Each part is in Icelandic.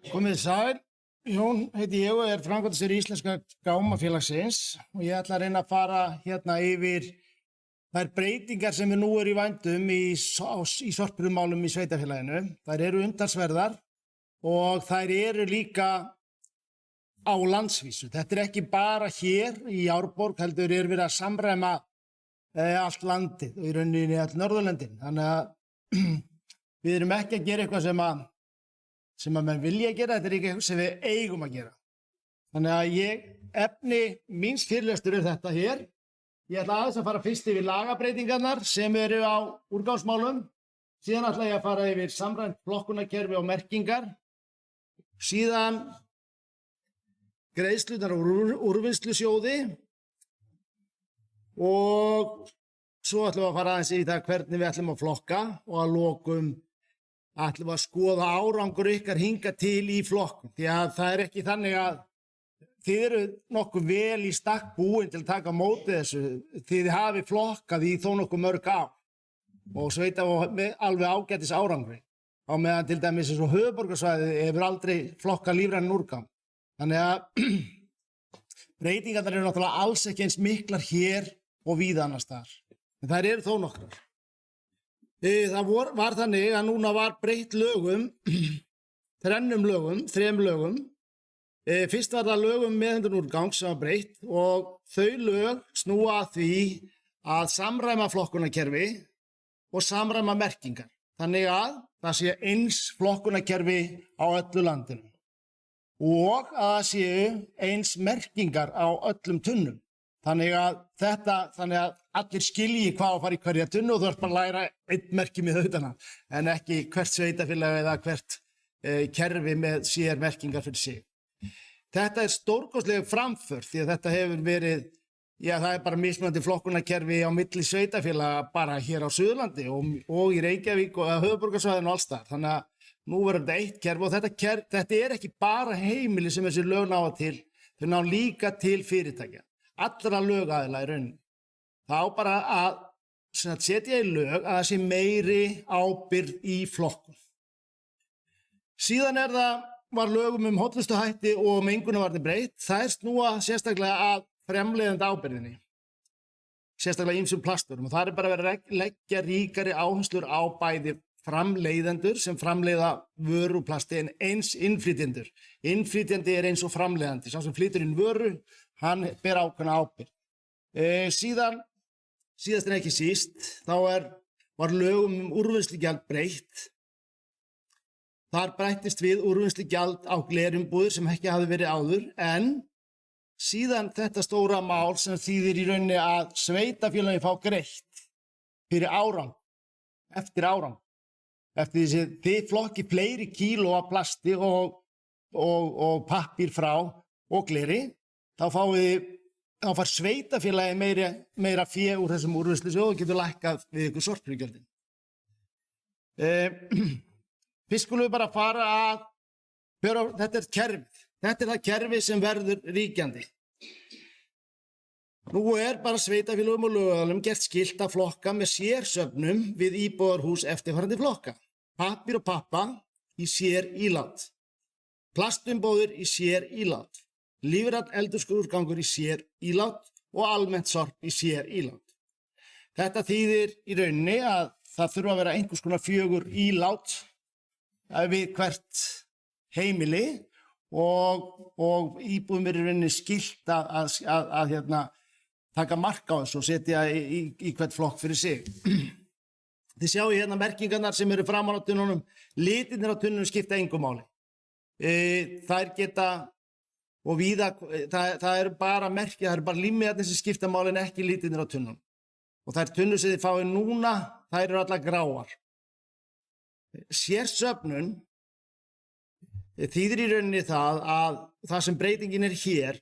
Komið þið sæl, Jón heiti ég og er framkvæmdastjóri Íslenska Gámafélagsins og ég ætla að reyna að fara hérna yfir þær breytingar sem nú eru í vændum í sorpurumálum í sveitarfélaginu. Þær eru umtalsverðar og þær eru líka á landsvísu. Þetta er ekki bara hér í Árborg, heldur er verið að samræma allt landið og í rauninni all Norðurlöndin. Þannig að við erum ekki að gera eitthvað sem að menn vilja gera, þetta er ekki eitthvað sem við eigum að gera. Þannig að efni míns fyrirlestur er þetta hér. Ég ætla aðeins að fara fyrst yfir lagabreytingarnar sem eru á úrgangsmálum. Síðan ætla ég að fara yfir samræmt flokkunarkerfi og merkingar. Síðan greiðslurnar úr úrvinnslusjóði og svo ætlum við að fara aðeins í það hvernig við ætlum að flokka og að lokum ætlum við að skoða árangur ykkar hingað til í flokkun. Því að það er ekki þannig að þið eru nokkuð vel í stakk búin til að taka á móti þessu. Þið hafi flokkað í þó nokkuð mörg ár og sveita alveg ágætis árangri. Á meðan til dæmis eins og höfuðborgarsvæðið hefur aldrei flokkað lífrænan úrgang. Þannig að breytingarnar eru náttúrulega alls ekki eins miklar hér og víða annars staðar. En þær eru þó nokkrar. Það var þannig að núna var breytt lögum, þrem lögum. Fyrst var það lögum meðhöndlun úrgangs sem var breytt og þau lög snúa að því að samræma flokkunarkerfi og samræma merkingar. Þannig að það sé eins flokkunarkerfi á öllu landinu og að það séu eins merkingar á öllum tunnum. Þannig að allir skilji hvað að fara í hverja tunnu og þú ert bara að læra einn merki með utan hann, en ekki hvert sveitafélag eða hvert kerfi með sér merkingar fyrir sig. Þetta er stórkostleg framför því að þetta hefur verið, það er bara mismunandi flokkunarkerfi á milli sveitafélaga bara hér á Suðurlandi og í Reykjavík og höfuðborgarsvæðinu og alls staðar. Þannig að nú verður þetta eitt kerfi og þetta er ekki bara heimili sem þessi lög ná til, þau ná líka til fyrirtækja. Allra lögaðila í rauninni. Það á bara að setja í lög að það sé meiri ábyrgð í flokkun. Síðan var lögum hollustuhætti og mengunarvarnir breytt. Það er snúa sérstaklega að framleiðandi ábyrgðinni. Sérstaklega ýmsum plasturum og það er bara verið að leggja ríkari áherslur á bæði framleiðendur sem framleiða vöru úr plasti en eins innflytjendur. Innflytjandi er eins og framleiðandi. Sá sem flytur inn vöru, hann ber ákveðna ábyrgð. Síðast en ekki síst, þá var lögum úrvinnslugjald breytt. Þar breyttist við úrvinnslugjald á glerumbúðir sem ekki hafði verið áður, en síðan þetta stóra mál sem þýðir í rauninni að sveitafélögin fá greitt fyrir eftir árang. Eftir því að þið flokki fleiri kíló af plasti og pappír frá og gleri, þá fær sveitafélagi meira fé úr þessum úrvinnslusjóði og getur lækkað við ykkur sorpurugjöldin. Fyrst skulum við bara fara að þetta er kerfið. Þetta er það kerfi sem verður ríkjandi. Nú er bara sveitafélögum og lögaðilum gert skylt að flokka með sérsöfnum við íbúðarhús eftirfarandi flokka. Pappír og pappa í sér ílát. Plastumbúðir í sér ílát. Lífrænn eldurskúrgangur í sér ílát og almennt sorp í sér ílát. Þetta þýðir í rauninni að það þurfa að vera einhvers konar 4 ílát við hvert heimili og íbúðum er í rauninni skylt að taka mark á þessu og setja í hvert flokk fyrir sig. Þið sjáu hérna merkingarnar sem eru framan á tunnunum. Litirnir á tunnunum skipta engu máli. Þær geta og víða, það eru bara merki, það eru bara límmiðarnir sem skipta máli en ekki litirnir á tunnunum. Og þær tunnur sem þið fáið núna, þær eru allar gráar. Sérsöfnun þýðir í rauninni það sem breytingin er hér,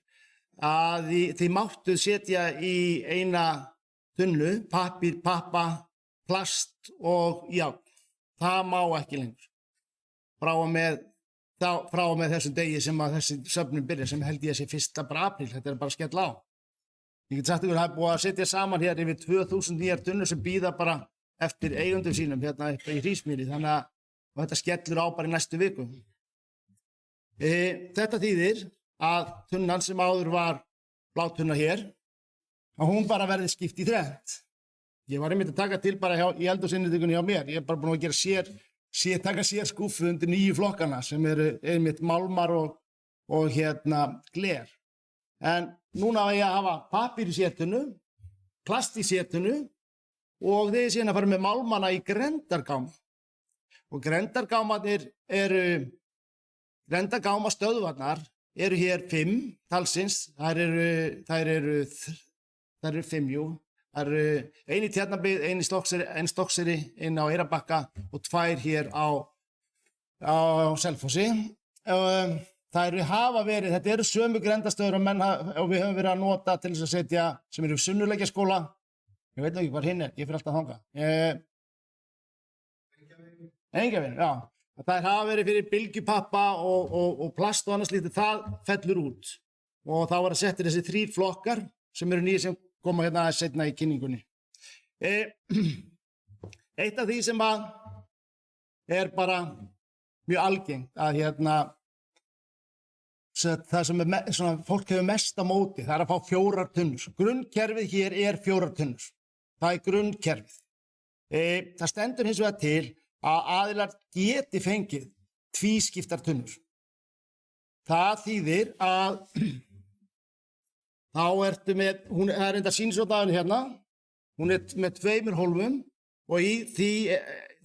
að þið máttuð setja í eina tunnu, pappír, pappa, plast og járn. Það má ekki lengur. Frá og með þessum degi sem að þessi söfnun byrja, sem held ég að sé 1. apríl, þetta er bara skell á. Ég get sagt ykkur að það er búið að setja saman hér yfir 2000 nýjar tunnur sem bíða bara eftir eigendum sínum hérna upp í Hrísmýri, þannig að þetta skellur á bara í næstu viku. Þetta þýðir að tunnan sem áður var blátunna hér, að hún bara verði skipt í þrennt. Ég var einmitt að taka til bara í eldhúsinnréttingunni hjá mér. Ég er bara búinn að gera taka sér skúffu undir 9 flokkana sem eru einmitt málmar og gler. En núna á ég að hafa pappír í sétunnu, plast í sétunnu og þeir síðan að fara með málmana í grendargáma. Og grendargámastöðvarnar eru hér 5 talsins. Þær eru 5, jú. Það eru ein í Tjarnarbyggð, ein í Stokkseyri, ein á Eyrarbakka og 2 hér á Selfossi. Þetta eru sömu grendastöður og við höfum verið að nota til þess að setja sem eru Sunnuleggjaskóla. Ég veit ekki hvað hinn er, ég fyrir alltaf þangað. Engjavin, já. Það hafa verið fyrir bylgjupappa og plast og annars lítið, það fellur út. Og þá var að setja þessi 3 flokkar sem eru nýjir sem koma hérna aðeins seinna í kynningunni. Eitt af því sem er bara mjög algengt að það sem fólk hefur mest á móti, það er að fá 4 tunnur. Grunnkerfið hér er 4 tunnur. Það er grunnkerfið. Það stendur hins vegar til að aðilar geti fengið tvískiptar tunnur. Það þýðir að þá ertu með, það er enda sýnisvotafinu hérna, hún er með 2 hólfum og í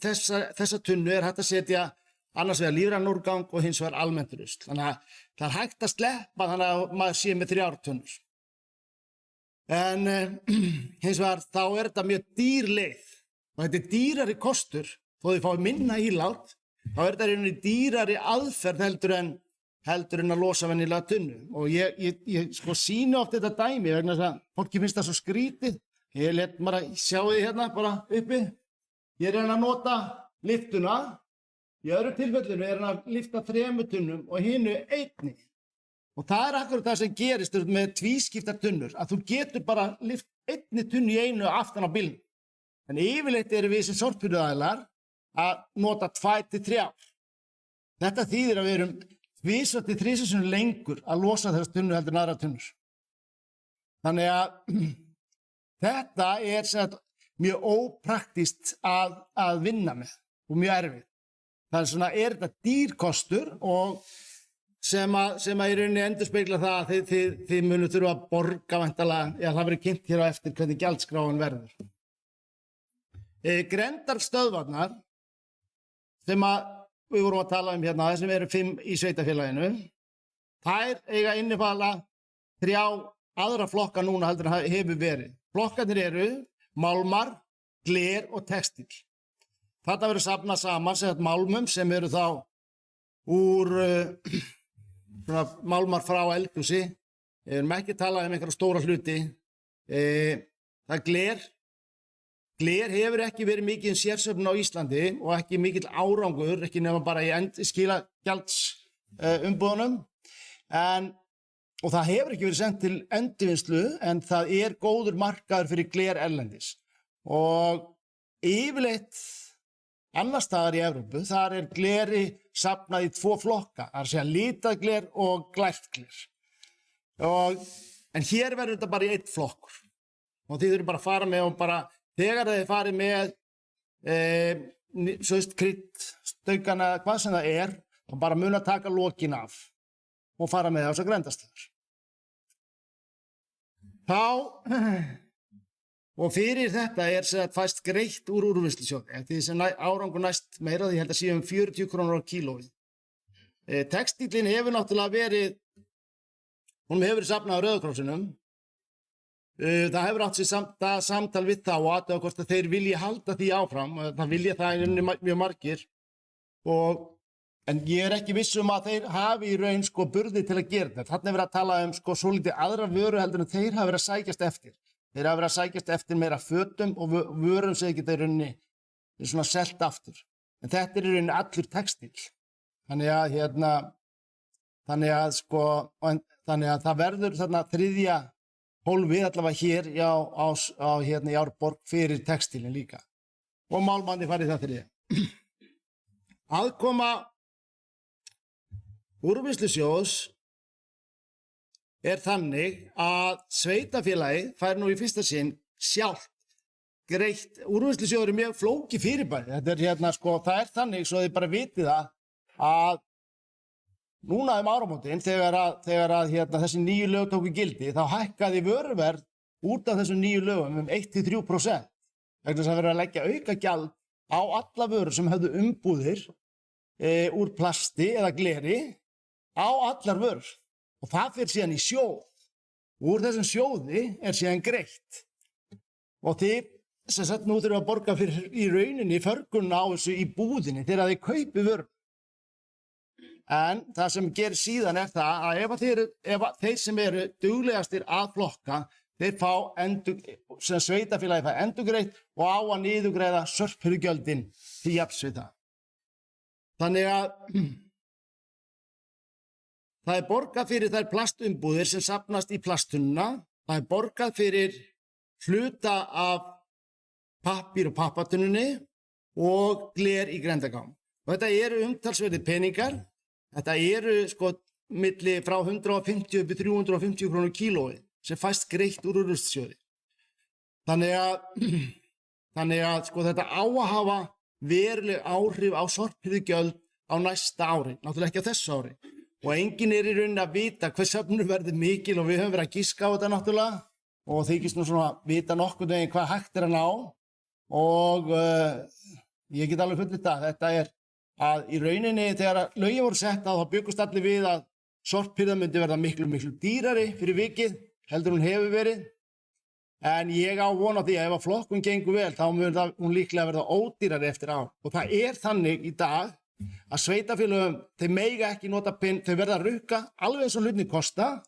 þessa tunnu er hægt að setja annars vegar lífrænan úrgang og hins vegar almennt rusl. Þannig að það er hægt að sleppa þannig að maður sé með 3 tunnur. En hins vegar þá er þetta mjög dýr leið og þetta er dýrari kostur, þó þið fái minna ílát, þá er þetta rauninni dýrari aðferð heldur en að losa venjulega tunnu. Og ég sýni oft þetta dæmi vegna þess að fólki finnst það svo skrítið. Ég let bara sjá þið hérna bara uppi. Ég er að nota lyftuna. Í öðru tilfellinu er að lyfta 3 tunnum og hinu 1. Og það er akkurat það sem gerist með tvískiptar tunnur, að þú getur bara lyft 1 tunnu í einu aftan á bílnum. En yfirleitt eru við sem sorphirðuaðilar að nota 2 til 3 ár. Þetta þýðir að við erum 2 til 3 sinnum lengur að losa þessar tunnur heldur en aðrar tunnur. Þannig að þetta er mjög ópraktískt að vinna með og mjög erfitt. Það er þetta dýrkostur og sem að í rauninni endurspegla það að þið munu þurfa að borga væntanlega, það verður kynnt hér á eftir hvernig gjaldskráin verður. Grendarstöðvarnar sem við vorum að tala hérna, sem eru 5 í sveitarfélaginu, þær eiga innifala 3 aðra flokka núna heldur en hefur verið. Flokkarnir eru málmar, gler og textíl. Þetta verður safnað saman sem málmum sem eru þá úr málmar frá eldhúsi. Við erum ekki að tala einhverja stóra hluti. Það er gler. Gler hefur ekki verið mikið sérsöfnun á Íslandi og ekki mikill árangur, ekki nema bara í skilagjalds-umbúðunum. Og það hefur ekki verið sent til endurvinnslu, en það er góður markaður fyrir gler erlendis. Og yfirleitt annars staðar í Evrópu, þar er gleri safnað í 2 flokka, það er að segja litað gler og glært gler. En hér verður þetta bara í 1 flokkur. Og þið þurfum bara að fara með og bara þegar þið farið með kryddstaukana eða hvað sem það er, þá bara muna að taka lokin af og fara með þessar grendastöðvar. Og fyrir þetta er fæst greitt úr úrvinnslusjóði. Því sem árangur næst meira, því held að séu 40 krónur á kílóið. Textíllinn hefur náttúrulega verið, hún hefur verið safnað á Rauða krossinum. Það hefur átt sér samtal við þá og athuga hvort að þeir vilji halda því áfram. Það vilja það mjög margir. En ég er ekki viss að þeir hafi í raun burði til að gera þetta. Þarna er verið að tala svolítið aðra vöru heldur en þeir hafa verið að sækjast eftir. Þeir hafa verið að sækjast eftir meira fötum og vörum sem geta í rauninni selt aftur. En þetta er í rauninni allur textíl. Þannig að það verður þarna 3. hólfið allavega hér í Árborg fyrir textílinn líka. Og málmandi farið það 3. Aðkoma úrvinnslusjóðs þannig að sveitarfélagið fær nú í fyrsta sinn sjálft greitt. Úrvinnslusjóður mjög flókið fyrirbæri. Þetta það þannig svo þið bara vitið að núna áramótin þegar þessi nýju lög tóku gildi þá hækkaði vöruverð út af þessum nýju lögum 1–3% vegna þess að verið að leggja aukagjald á alla vörur sem höfðu umbúðir úr plasti eða gleri á allar vörur og það fer síðan í sjóð. Úr þessum sjóði síðan greitt og þið sem sagt nú þurfa að borga fyrir í rauninni förgunna á þessu í búðinni þegar þið kaupi vörur. En það sem gerir síðan það að ef þeir sem eru duglegastir að flokka, þeir fá sem sveitarfélagið fær endurgreitt og á að niðurgreiða sorphirðugjöldin til jafns við það. Þannig að það borgað fyrir þær plastumbúðir sem safnast í plasttunnuna, það borgað fyrir hluta af pappír og pappatunnunni og gler í grenndargám. Og þetta eru umtalsverðir peningar. Þetta eru milli frá 150 upp í 350 krónur kílóið sem fæst greitt úr úrvinnslusjóði. Þannig að þetta á að hafa veruleg áhrif á sorphirðugjöld á næsta ári, náttúrulega ekki á þessu ári. Og enginn í rauninni að vita hver söfnun verður mikil og við höfum verið að giska á þetta náttúrulega og þykist nú svona vita nokkurn veginn hvað hægt að ná og ég get alveg fullyrt að þetta að í rauninni þegar lögin voru sett á þá byggust allir við að sorphirða myndi verða miklu dýrari fyrir vikið heldur hún hefur verið. En ég á von á því að ef að flokkun gengur vel þá mun hún líklega verða ódýrari eftir ár. Og það þannig í dag að sveitarfélögum þeir mega ekki nota þau verða að rukka alveg eins og hlutirnir kosta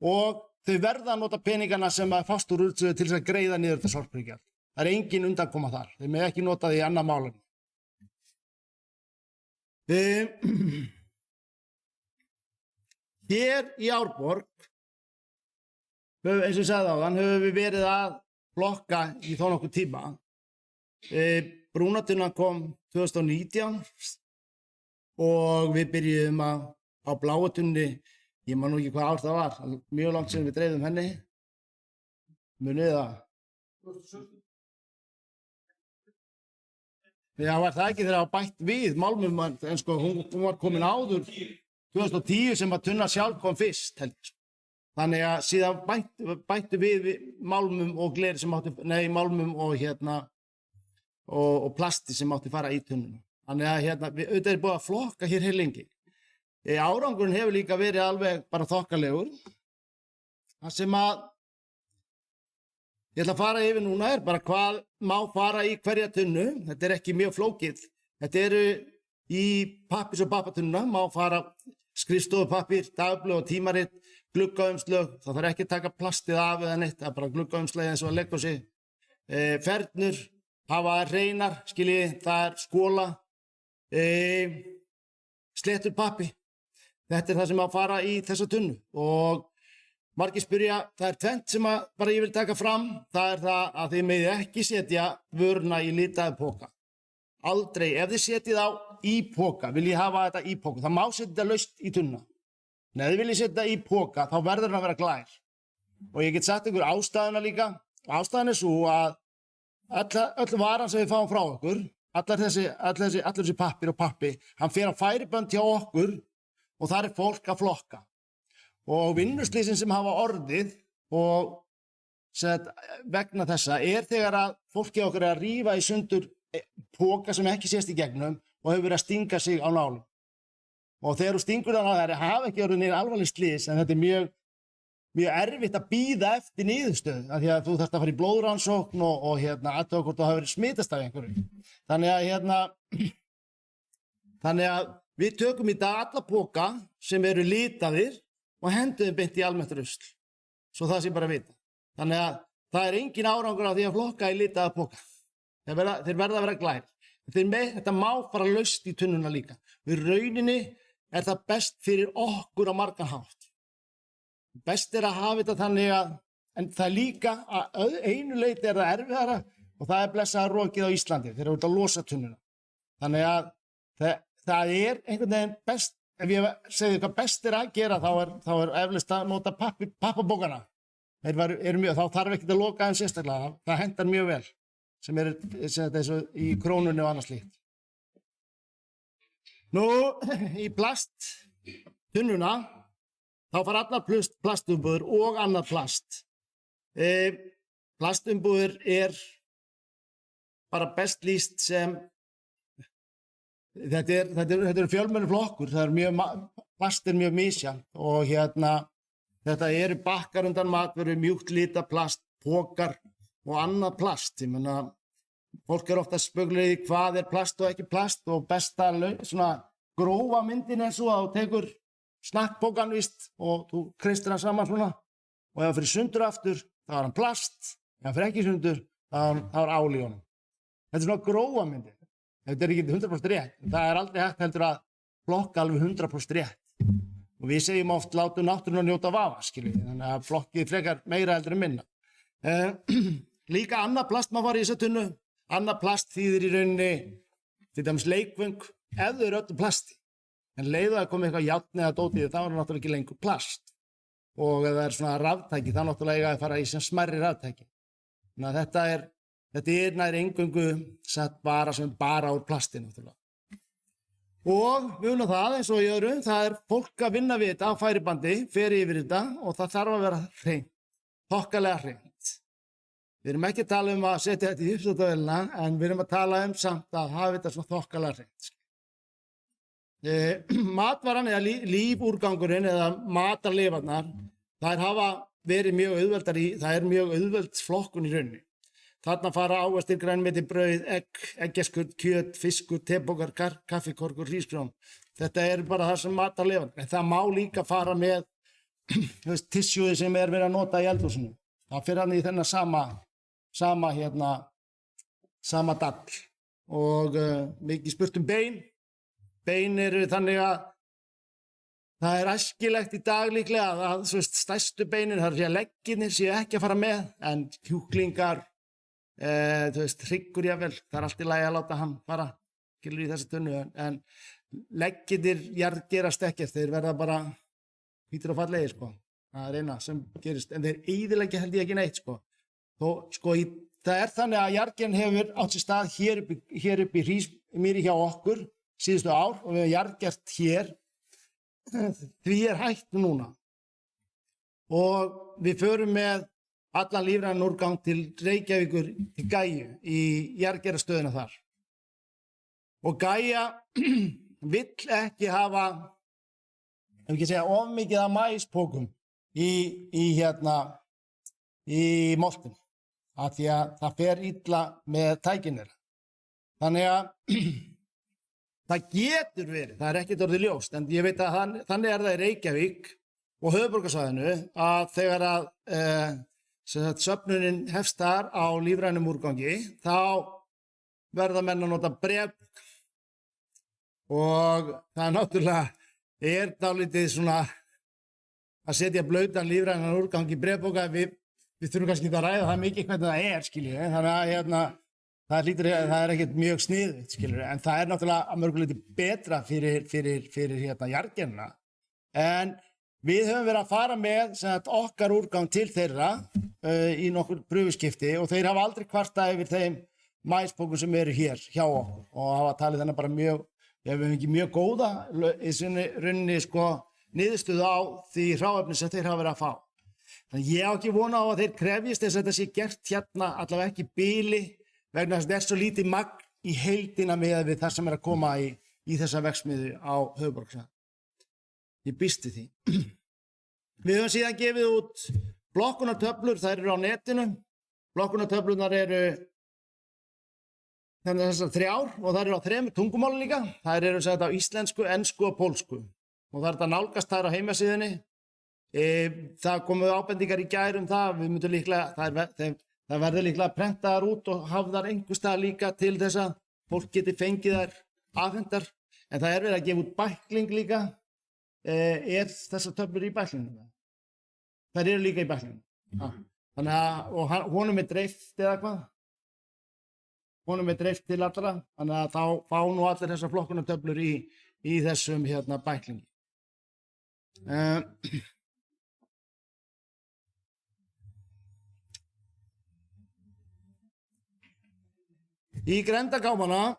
og þau verða að nota peningana sem að fást úr úrsöðu til þess að greiða niður þetta sorphirðugjald. Það engin undankoma þar. Þeir mega ekki nota því í annað málum. Hér í Árborg, eins og ég sagði áðan, höfum við verið að flokka í þó nokkuð tíma. Brúnatunnan kom 2019 og við byrjuðum á bláutunni, ég man nú ekki hvað ár það var, mjög langt sem við dreifðum henni. Munið það? Já, var það ekki þegar það var bætt við málmum, en hún var komin áður 2010 sem að tunna sjálf kom fyrst, heldur. Þannig að síðan bættu við málmum og gleri sem málmum og plasti sem átti fara í tunnuna. Þannig að auðvitað búið að flokka hér lengi. Árangurinn hefur líka verið alveg bara þokkalegur. Það sem að ég ætla að fara yfir núna bara hvað má fara í hverja tunnu. Þetta ekki mjög flókið. Þetta eru í pappírs- og pappatunnuna, má fara skrifstofupappír, dagblöð og tímarit, gluggaumslög, það þarf ekki að taka plastið af eða neitt, það bara gluggaumslög eins og að leggja sig. Fernur, hafa hreinar, skiljið, það skóla, sléttur pappi. Þetta það sem má fara í þessa tunnu og margir spyrja, það tvennt sem bara ég vil taka fram, það það að þið megið ekki setja vöruna í litaða poka. Aldrei, ef þið setjið á í poka, vil ég hafa þetta í poka, það má setja þetta laust í tunna. En ef þið viljið setja þetta í poka, þá verður hann að vera glær. Og ég get sagt ykkur ástæðuna líka, og ástæðan svo að öll varan sem við fáum frá okkur, allir þessi pappir og pappi, hann fer á færibönd hjá okkur og þar fólk að flokka. Og vinnuslýsin sem hafa orðið og vegna þessa þegar að fólki okkur að rífa í sundur poka sem ekki sést í gegnum og hefur verið að stinga sig á nálum. Og þegar þú stingur það á það hafa ekki orðið neina alvarleg slys en þetta mjög erfitt að bíða eftir niðurstöðu af því að þú þarft að fara í blóðrannsókn og athuga hvort þú hafi verið smitast af einhverju. Þannig að við tökum í dag alla poka sem eru litaðir og henduðum beint í almennt rusl, svo það sé bara að vita. Þannig að það engin árangur á því að flokka í litaða poka. Þeir verða að vera glær. Þetta má fara laust í tunnuna líka. Við rauninni það best fyrir okkur á margan hátt. Best að hafa þetta þannig að, en það líka að einu leyti það erfiðara og það blessaða rokið á Íslandi þegar þú ert að losa tunnuna. Þannig að það einhvern veginn ef ég segi hvað best að gera, þá er eflaust að nota pappabókana. Eru mjög, þá þarf ekki að loka þeim sérstaklega. Það hentar mjög vel, sem þessu í krónunni og annað slíkt. Nú, í plasttunnuna, þá fara allar plastumbúðir og annað plast. Plastumbúðir bara best lýst sem, þetta er fjölmennur flokkur, plast mjög misjafnt og þetta eru bakkar undan matvöru, mjúkt lita plast, pokar og annað plast. Ég meina, fólk ofta spögluð í hvað plast og ekki plast og besta svona grófa myndin svo að þú tekur snakkpokan víst og þú kreistir hann saman svona og ef hann fyrir sundur aftur, þá hann plast, ef hann fyrir ekki sundur, þá ál í honum. Þetta svona grófa myndin. Þetta ekki 100% rétt. Það aldrei hægt heldur að flokka alveg 100% rétt. Og við segjum oft látum náttúruna njóta vafa, skiljið. Þannig að flokkið frekar meira heldur en minna. Líka annað plast maður var í þessa tunnu. Annað plast þýðir í rauninni, til dæmis leikvöng, ef þau eru öllu plasti. En leiðu að koma eitthvað járn eða dótið, þá er náttúrulega ekki lengur plast. Og ef það er svona raftæki, þá náttúrulega eiga að fara í sem smærri raftæki. Þannig að þetta er nær eingöngu sett bara úr plasti náttúrulega. Og við viljum það eins og í öðru, það er fólk að vinna við þetta á færibandi, fer yfir þetta og það þarf að vera hreint, þokkalega hreint. Við erum ekki að tala um að setja þetta í uppstátavélina, en við erum að tala um samt að hafa þetta svona þokkalega hreint. Matvaran eða lífúrgangurinn eða matarleifarnar, þær hafa verið mjög auðveldar það er mjög auðveld flokkun í rauninni. Þarna fara ávextir, grænmeti, brauð, egg, eggjaskurn, kjöt, fiskur, tepokar, kaffikorkur, hrísgrjón. Þetta er bara það sem matarleifar. En það má líka fara með tissjúði sem verið að nota í eldhúsinu. Það fyrir hann í þennan sama dall. Og mikið spurt bein. Bein eru þannig að það er æskilegt í dag líklega að stærstu beinin, það er leggirnir séu ekki að fara með, en kjúklingar, hryggur jafnvel, það er allt í lagi að láta hann fara, skilur í þessu tunnu, en leggirnir jarðgerast ekkert, þeir verða bara hvítir og fallegir, það er eina sem gerist, en þeir eyðileggja held ég ekki neitt, það er þannig að jarðgerin hefur átt sér stað hér upp í Hrísmýri hjá okkur síðustu ár og við hefum jarðgert hér, því er hægt núna og við förum með allan lífrænan úrgang til Reykjavíkur til Gæju í jarðgerastöðina þar. Og Gæja vill ekki hafa, ef ekki segja, of mikið af maíspokum í moltin, af því að það fer illa með tækinir. Þannig að það getur verið, það er ekkert orðið ljóst, en ég veit að þannig er það í Reykjavík og höfuðborgarsvæðinu að þegar að söfnunin hefst þar á lífrænum úrgangi, þá verða menn að nota bréfpoka. Og það náttúrulega dálítið svona að setja blautan lífrænan úrgang í bréfpoka. Við þurfum kannski að ræða það mikið hvernig það skiljið. Þannig að það er ekkert mjög sniðugt, skiljið. En það er náttúrulega að mörguleyti betra fyrir jarðgerina. En við höfum verið að fara með okkar úrgang til þeirra í nokkur pröfuskipti og þeir hafa aldrei kvartað yfir þeim maíspokum sem eru hér hjá okkur og hafa talið þennan bara við hefum ekki mjög góða í sinni rauninni niðurstöðu á því hráefni sem þeir hafa verið að fá. Þannig ég á ekki vona á að þeir krefjist þess að þetta sé gert hérna allavega ekki bili vegna þess að þetta er svo lítið magn í heildina með við það sem er að koma í þessa verksmiðju á höfuðborgarsvæðinu. Ég býst við því. Við höfum síðan gefið út flokkunartöflur, þær eru á netinu. Flokkunartöflunar eru þessar 3 og þær eru á 3 tungumálum líka. Þær eru á íslensku, ensku og pólsku. Og það er þetta nálgast þær á heimasíðunni. Það komu ábendingar í gær það. Við myndum líklega, það verður líklega prentaðar út og hafðar einhvers staðar líka til þess að fólk geti fengið þær afhendar. En það er verið að gefa út bækling líka. Þessar töflur í bæklinginu. Þær eru líka í bæklinginu. Þannig að honum dreift eða hvað? Honum dreift til allra, þannig að þá fá nú allir þessar flokkunartöflur í þessum bæklingi. Í grendagámana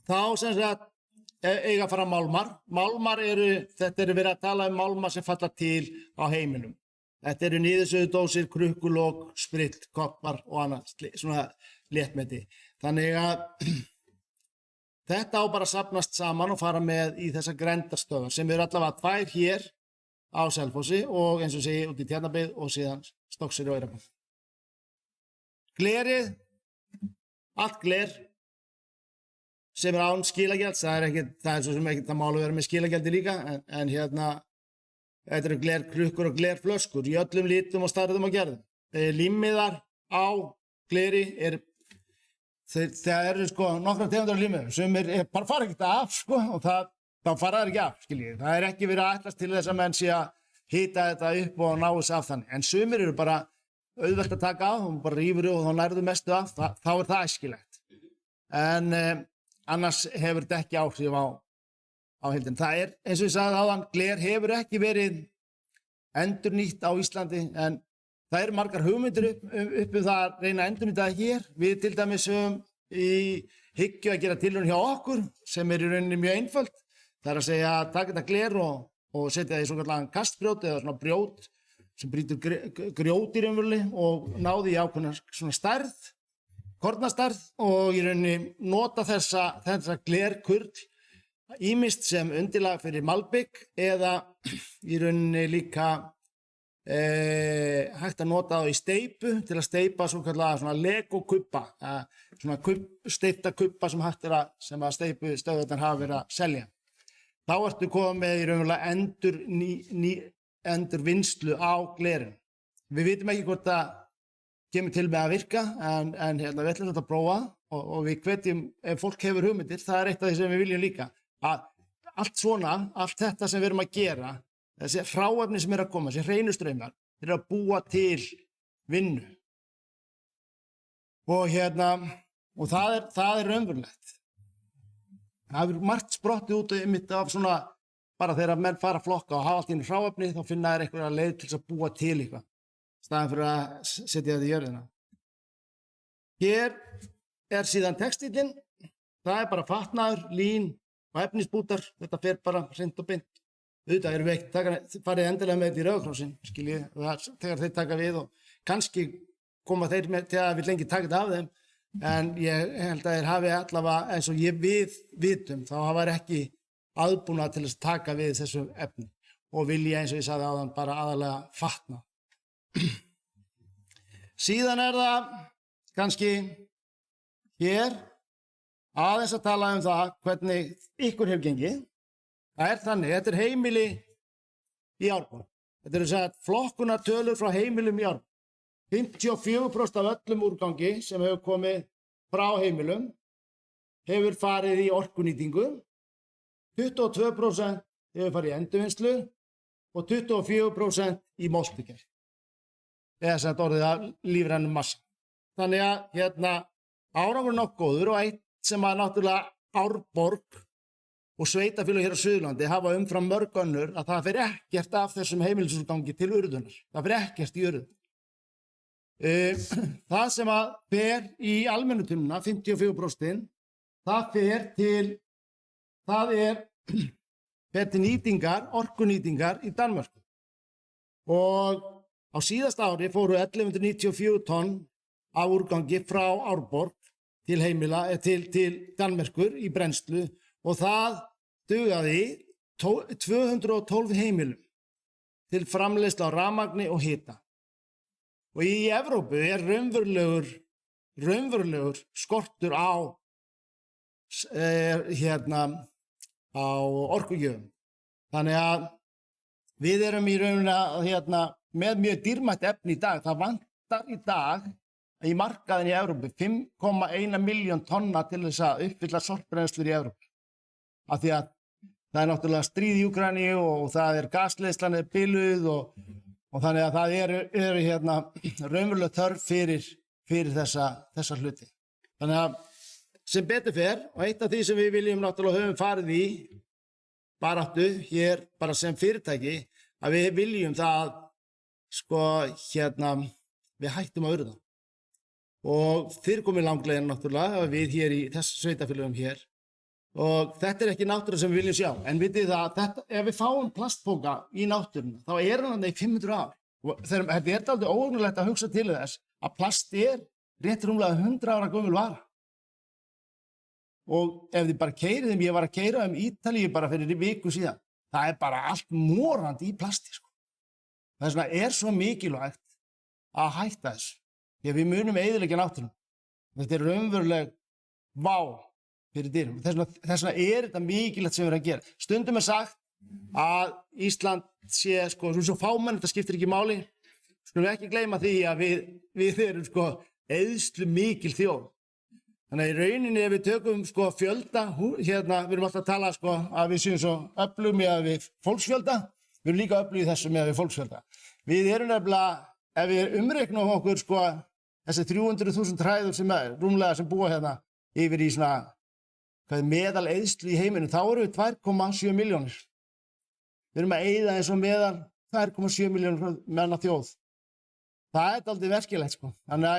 þá sem sagt eiga að fara málmar. Málmar þetta eru verið að tala um málmar sem falla til á heimilum. Þetta eru niðursöðudósir, krukkulok, spritt, koppar og annað svona léttmeti. Þannig að þetta á bara að safnast saman og fara með í þessa grendarstöðvar sem eru allavega 2 hér á Selfossi og eins og segi út í Tjarnarbyggð og síðan Stokkseyri og Eyrarbakka. Glerið, allt gler sem án skilagjalds, það er svo sem ekkert að mála vera með skilagjaldi líka, en þetta eru glerkrukkur og glerflöskur í öllum litum og stærðum og gerðum. Límmiðar á gleri það eru sko nokkrar tegundir af límmiðum sem bara fara ekkert af sko og þá fara það ekki af, skiljið. Það er ekki verið að ætlast til þess að menn sé að hita þetta upp og ná þess af þannig. En sumir eru bara auðvelt að taka af og bara rífur og þá nærðu mestu af, þá er það æskilegt. En annars hefur þetta ekki áhrif á heildina. Það er, eins og ég sagði áðan, gler hefur ekki verið endurnýtt á Íslandi, en það eru margar hugmyndir upp það að reyna að endurnýta það hér. Við til dæmis höfum í hyggju að gera tilraun hjá okkur sem í rauninni mjög einföld. Það er að segja að taka þetta gler og setja það í svokallaðan kastbrjót eða svona brjót sem brýtur grjót í raunverulega og náði í ákveðna svona stærð, kornastærð og í rauninni nota þessa glerkurl ýmist sem undirlag fyrir malbik eða í rauninni líka hægt að nota það í steypu til að steypa svona legokubba, svona steypta kubba sem að steypustöðvarnar hafa verið að selja. Þá ertu komið með í raunverulega endurvinnslu á glerinu. Við vitum ekki hvort það kemur til með að virka, en við ætlum þetta að prófa og við hvetjum, ef fólk hefur hugmyndir, það er eitt af því sem við viljum líka, að allt þetta sem við erum að gera, þessi hráefni sem að koma, þessi hreinu straumar, þeir að búa til vinnu. Og það er raunverulegt. Það hefur margt sprottið út einmitt af svona, bara þegar menn fara að flokka og hafa allt í einu hráefni, þá finna þeir einhverja leið til þess að búa til eitthvað, staðan fyrir að setja þetta í jörðina. Hér síðan textíllinn, það er bara fatnaður, lín og efnisbútar, þetta fer bara hreint og beint. Auðvitað erum við ekki farið endilega með þetta í Rauða krossinn, skiljið, þegar þeir taka við og kannski koma þeir með til að við lengi taka þetta af þeim, en ég held að þeir hafi allavega, eins og við vitum, þá hafa þeir ekki aðbúnað til að taka við þessu efni og vilja, eins og ég sagði áðan, bara aðalega fatna. Síðan er það kannski hér aðeins að tala um það hvernig ykkur hefur gengið. Það er þannig, þetta er heimili í Árborg. Þetta eru flokkunartölur frá heimilum í Árborg. 54% af öllum úrgangi sem hefur komið frá heimilum hefur farið í orkunýtingu, 22% hefur farið í endurvinnslu og 24% í moltugerð. Eða sem þetta orðið að lífrænum massa. Þannig að árangurinn nokkuð góður og eitt sem að náttúrulega Árborg og sveitarfélög hér á Suðurlandi hafa umfram mörg önnur að það fer ekkert af þessum heimilisúrgangi til urðunar. Það fer ekkert í urðun. Það sem að fer í almennutununa, 54%, það fer til nýtingar, orkunýtingar í Danmörku. Og á síðasta ári fóru 1194 tonn af úrgangi frá Árborg til til Danmerkur í brennslu og það dugaði 212 heimilum til framleiðslu á rafmagni og hita. Og í Evrópu er raunverulegur skortur á orkugjöfum. Þannig að við erum í rauninni með mjög dýrmætt efni í dag. Það vantar í dag í markaðin í Evrópu 5,1 milljón tonna til þess að uppfylla sorpbrennslur í Evrópu. Af því að það er náttúrulega stríð í Úkraínu og það er gasleiðslan biluð og þannig að það eru raunverulega þörf fyrir þessa hluti. Þannig að sem betur fer, og eitt af því sem við viljum náttúrulega höfum farið í baráttu hér bara sem fyrirtæki að við viljum það við hættum að urða. Og fyrirkomið langlegin náttúrulega við hér í þessu sveitafélögum hér. Og þetta ekki náttúra sem við viljum sjá. En vitið það, ef við fáum plastpoka í náttúruna, þá hann þarna í 500 ár. Og þetta dálítið óhugnulegt að hugsa til þess að plast rétt rúmlega 100 ára gömul vara. Og ef þið bara keyrið ég var að keyra Ítalíu bara fyrir viku síðan, það bara allt morandi í plasti, sko. Þess vegna svo mikilvægt að hætta þessu. Því að við munum eyðileggja náttúruna. Þetta raunveruleg vá fyrir dyrum. Þess vegna þetta mikilvægt sem við erum að gera. Stundum sagt að Ísland sé, svo fámenn, þetta skiptir ekki máli. Skulum ekki gleyma því að við erum eyðslu mikil þjóð. Þannig að í rauninni ef við tökum fjölda, við erum alltaf að tala að við séum svo öflug með við fólksfjölda, við erum líka öflug í þessu með við fólksfjölda. Við erum nefnilega, ef við umreiknum okkur þessi 300.000 hræður sem rúmlega sem búa hérna yfir í meðal eyðslu í heiminum, þá erum við 2,7 milljónir. Við erum að eyða eins og meðal 2,7 milljónir menna þjóð. Það dálítið merkilegt, Þannig að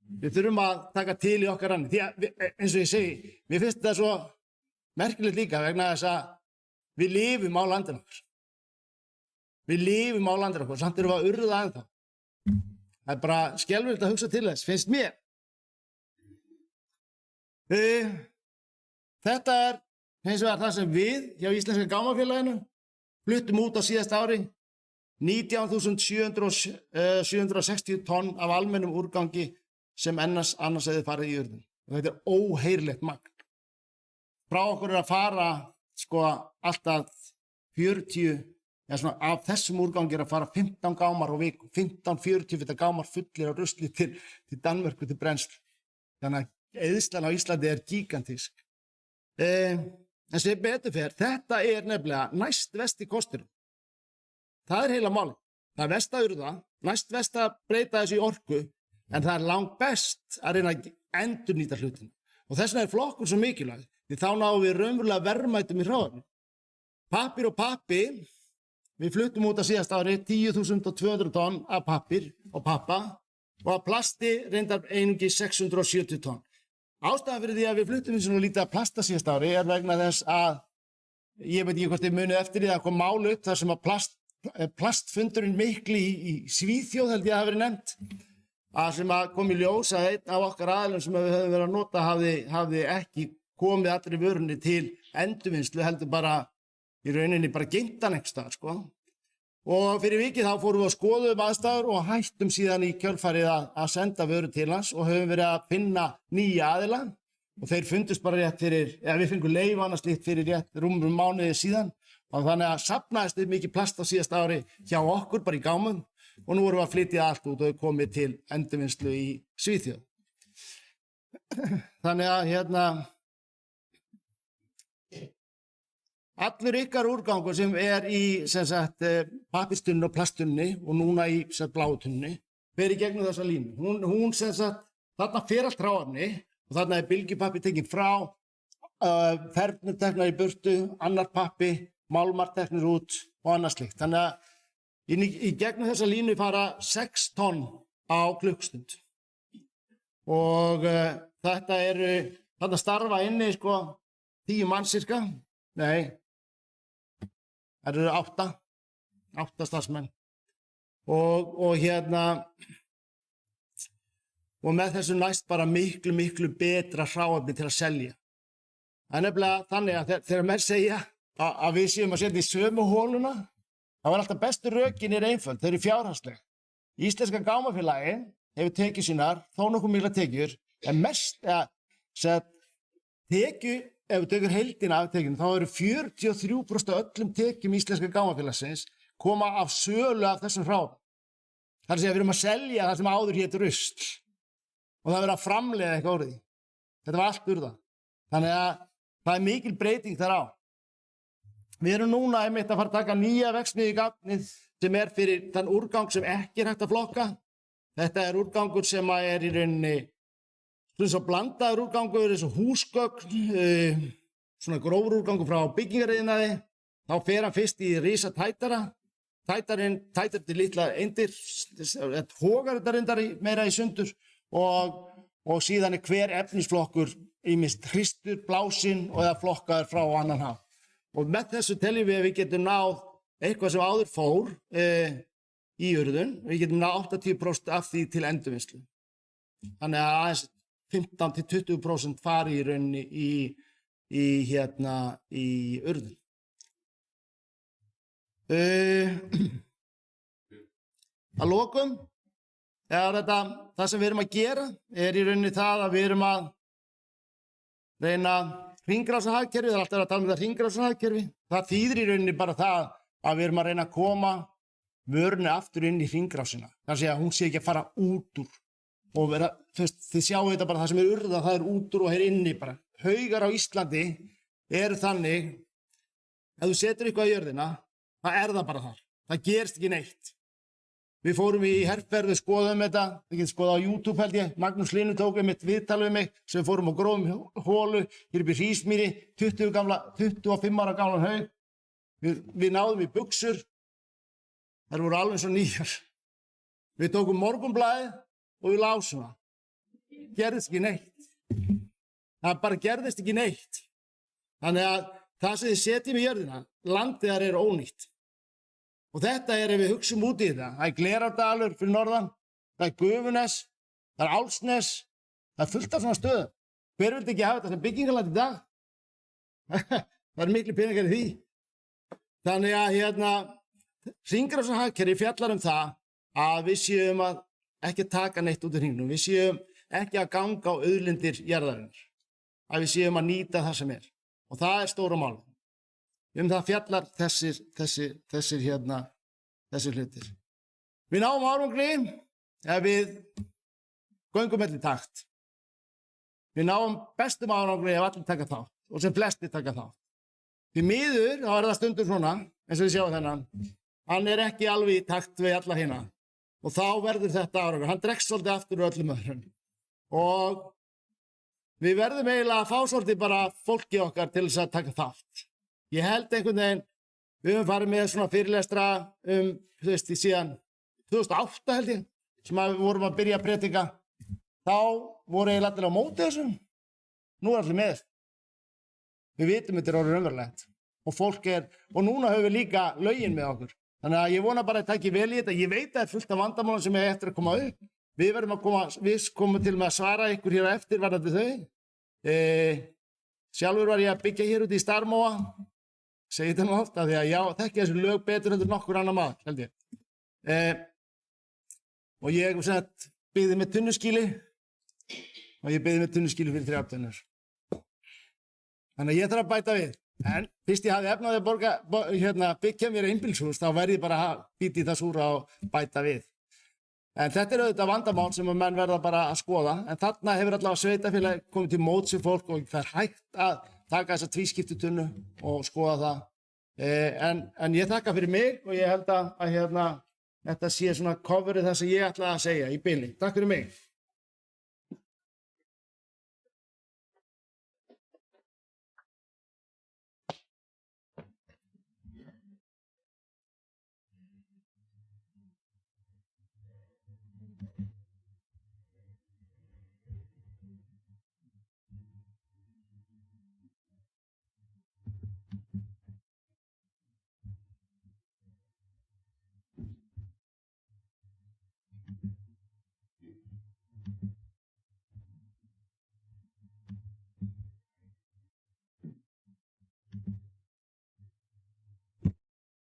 við þurfum að taka til í okkar ranni. Því að, eins og ég segi, mér finnst þetta svo merkilegt líka vegna þess að við lifum á landinu okkar. Við lifum á landinu okkar, samt erum við að urða ennþá. Það bara skelfilegt að hugsa til þess, finnst mér. Þetta hins vegar það sem við hjá Íslenska Gámafélaginu fluttum út á síðasta ári 19.760 tonn af almennum úrgangi sem annars hefði farið í urðun. Þetta óheyrlegt magn. Frá okkur að fara alltaf 40, af þessum úrgangi að fara 15 gámar á viku, 15-40 þetta gámar fullir af rusli til Danmörku til brennslu. Þannig að eyðslan á Íslandi gigantísk. En sem betur fer, þetta nefnilega næst versti kosturinn. Það heila málið. Það verst að urða, næst verst að breyta þessu í orku, en það langt best að reyna að endurnýta hlutina. Og þess vegna flokkur svo mikilvæg, því þá náum við raunverulega verðmætum í hráefni. Pappír og pappi, við fluttum út á síðasta ári 10.200 tonn af pappír og pappa og af plasti reyndar einungis 670 tonn. Ástæðan fyrir því að við fluttum eins og lítið af plasta síðasta ári vegna þess að ég veit ekki hvort þið munið eftir því að kom mál upp þar sem að plastfundurinn mikli í Svíþjóð held ég að hafa verið nefnt. Að sem að kom í ljós að einn af okkar aðilum sem við höfum verið að nota hafði ekki komið allri vörunni til endurvinnslu, heldur bara í rauninni bara geymt hann einhvers staðar, Og fyrir vikið þá fórum við að skoðum aðstæður og hættum síðan í kjölfarið að senda vöru til hans og höfum verið að finna nýja aðila og þeir fundust bara rétt fyrir, við fengum leyfi annars slíkt fyrir rétt rúmum mánuði síðan og þannig að safnaðist mikið plast á síðasta ári hjá okkur bara í gámum. Og nú erum við að flytja allt út og við komið til endurvinnslu í Svíþjóð. Þannig að allur ykkar úrgangur sem í pappírstunni og plastunni og núna í bláutunni fer í gegnum þessa línu. Hún þarna fer allt hráefni og þarna bylgjupappi tekinn frá, fernur teknar í burtu, annar pappi, málmar teknir út og annað slíkt. Þannig að í gegnum þessa línu fara 6 tonn á klukkstund og þarna starfa inni 10 mann cirka, nei, það eru 8 starfsmenn og með þessu næst bara miklu betra hráefni til að selja. Það nefnilega þannig að þegar menn segja að við séum að setja í sömu hóluna, það var alltaf bestu rökin einföld, þau eru fjárhagsleg. Íslenska Gámafélagi hefur tekjur sínar, þó nokkuð mikla tekjur, en mest tekjur, ef við tökum heildina af tekjunum, þá eru 43% af öllum tekjum Íslenska Gámafélagsins koma af sölu af þessum hráefnum. Það að segja, við erum að selja það sem áður hét rusl og það verið að framleiða eitthvað úr því. Þetta var allt urðað. Þannig að það mikil breyting þar á. Við erum núna einmitt að fara að taka nýja verksmiðju í gagnið sem fyrir þann úrgang sem ekki hægt að flokka. Þetta úrgangur sem í rauninni svo blandaður úrgangur, eins og húsgögn, svona grófurúrgangur frá byggingariðnaði, þá fer hann fyrst í risa tætara. Tætar til litla eindir, hógar þetta reyndar meira í sundur og síðan hver efnisflokkur ýmist hristur, blásinn og eða flokkaður frá annan hátt. Og með þessu teljum við að við getum náð eitthvað sem áður fór í urðun, við getum náð 80% af því til endurvinnslu. Þannig að aðeins 15-20% fari í rauninni í urðun. Að lokum það sem við erum að gera í rauninni það að við erum að reyna hringrásarhagkerfi, það er alltaf að tala um það hringrásarhagkerfi. Það þýðir í rauninni bara það að við erum að reyna að koma vörunni aftur inn í hringrásina. Þannig að hún sé ekki að fara út úr og vera, þið sjáu þetta bara það sem urða, það út úr og inni bara. Haugar á Íslandi eru þannig, ef þú setur eitthvað í jörðina, það bara þar. Það gerist ekki neitt. Við fórum í herferð, við skoðum þetta, þið getur skoðað á YouTube held ég, Magnús Hlynur tók einmitt viðtal við mig, sem við fórum og grófum hólu, hér upp í Hrísmýri, 25 ára gamlan haug. Við náðum í buxur, þær voru alveg svo nýjar. Við tókum Morgunblaðið og við lásum það. Gerðist ekki neitt. Það bara gerðist ekki neitt. Þannig að það sem þið setjum í jörðina, landið þar er ónýtt. Og þetta ef við hugsum út í þetta. Það Glerárdalur fyrir norðan, það Gufunes, það Álfsnes, það fullt af svona stöðum. Hver vildi ekki hafa þetta sem byggingarland í dag? Það miklu peningar í því. Þannig að hringrásarhagkerfi fjallar um það að við séum að ekki taka neitt út úr hringnum. Við séum ekki að ganga á auðlindir jarðarinnar. Að við séum að nýta það sem er. Og það er stóra mál. Það fjallar þessir hlutir. Við náum árangri ef við göngum öll í takt. Við náum bestum árangri ef allir taka þátt og sem flestir taka þátt. Því miður þá það stundum svona, eins og við sjáum þennan, hann er ekki alveg í takt við alla hina og þá verður þetta árangur. Hann dregst svolítið aftur úr öllum öðrum. Og við verðum eiginlega að fá svolítið bara fólki okkar til þess að taka þátt. Ég held einhvern veginn, við höfum farið með svona fyrirlestra síðan 2008 held ég, sem við vorum að byrja að predika. Þá voru eiginlega allir á móti þessum. Nú allir með. Við vitum þetta orðið raunverulegt. Og núna höfum við líka lögin með okkur. Þannig að ég vona bara að taki vel í þetta. Ég veit að það er fullt af vandamálum sem er eftir að koma upp. Við komum til með að svara ykkur hér á eftir varðandi þau. Sjálfur var ég að byggja hér út í Starmóa. Segi þetta nú ofta því að já, þekki þessu lög betur heldur nokkur annar maður, held ég. Og ég byggði með tunnuskýli og ég byggði með tunnuskýli fyrir 3 tunnur. Þannig að ég þarf að bæta við. En fyrst ég hafði efnaði að byggja mér einbýlishús, þá verði ég bara að bíta í það súra og bæta við. En þetta er auðvitað vandamál sem menn verða bara að skoða. En þarna hefur allavega sveitarfélag komið til móts við fólk og það er hægt að taka þessa tvískiptutunnu og skoða það. En ég þakka fyrir mig og ég held að þetta sé svona coverið það sem ég ætlaði að segja í bili. Takk fyrir mig.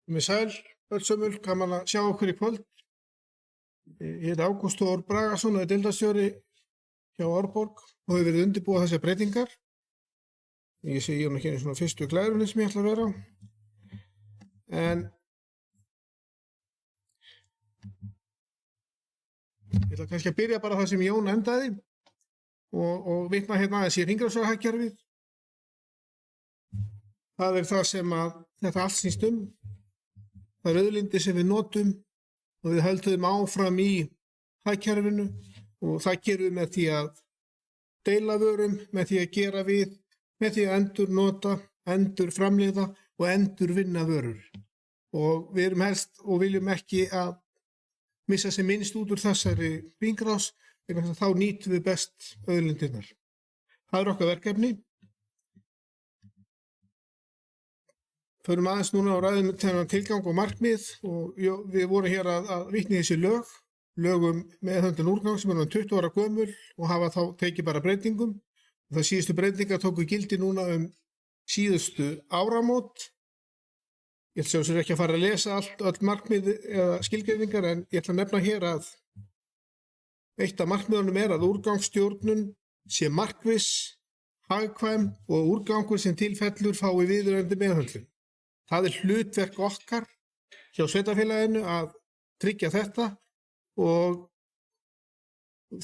Með sæl, öllsömmul, gaman að sjá okkur í kvöld. Ég heiti Ágúst Þór Bragason og er deildarstjóri hjá Árborg og hefur verið undirbúið þessar breytingar. Ég sé ég hér svona fyrstu glærunni sem ég ætla að vera á. En ég ætla kannski að byrja bara það sem Jón endaði og vitna hérna aðeins í hringrásarhagkerfið. Það er það sem að þetta allt snýst um. Það er auðlindir sem við notum og við höldum áfram í hagkerfinu og það gerum við með því að deila vörum, með því að gera við með því að endurnota, endurframleiða og endurvinna vörur. Og við erum helst og viljum ekki að missa sem minnst út úr þessari hringrás, vegna þess að þá nýtum við best auðlindirnar. Það er okkar verkefni. Förum aðeins núna á ræðum þennan tilgang og markmið og við vorum hér að vitna í þessi lögum meðhöndlun úrgang sem eru 20 ára gömul og hafa þá tekið bara breytingum. Það síðustu breytingar tóku gildi núna síðustu áramót. Ég ætla sjálfsögðu ekki að fara að lesa öll markmið eða skilgreiningar en ég ætla að nefna hér að eitt af markmiðunum er að úrgangsstjórnun sé markviss, hagkvæm og úrgangur sem tilfellur fái viðurandi meðhöndlun. Það er hlutverk okkar hjá sveitarfélaginu að tryggja þetta og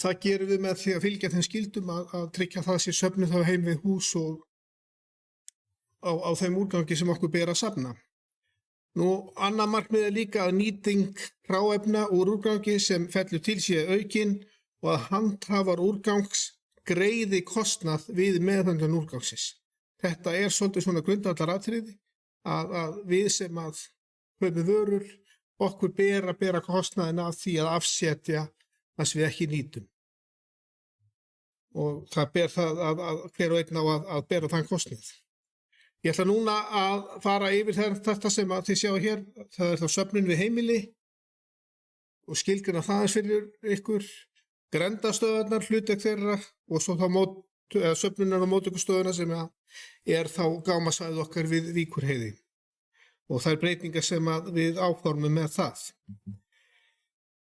það gerum við með því að fylgja þeim skyldum að tryggja það sé söfnuð þá heim við hús og á þeim úrgangi sem okkur ber að safna. Annað markmið er líka að nýting hráefna úr úrgangi sem fellur til sé aukin og að handhafar úrgangs greiði kostnað við meðhöndlun úrgangsins. Þetta er svolítið svona grundvallaratriði að við sem að kaupum vörur, okkur ber að bera kostnaðina af því að afsetja það sem við ekki nýtum. Og það ber það að hver og einn á að bera þann kostnað. Ég ætla núna að fara yfir þetta sem að þið sjáu hér. Það er þá söfnun við heimili og skilgreina það eins fyrir ykkur. Grendastöðvarnar, hlutverk þeirra og svo þá söfnunar og móttökustöðuna sem er þá gámasvæðið okkar við Víkurheiði. Og það er breytingar sem að við áformum með það.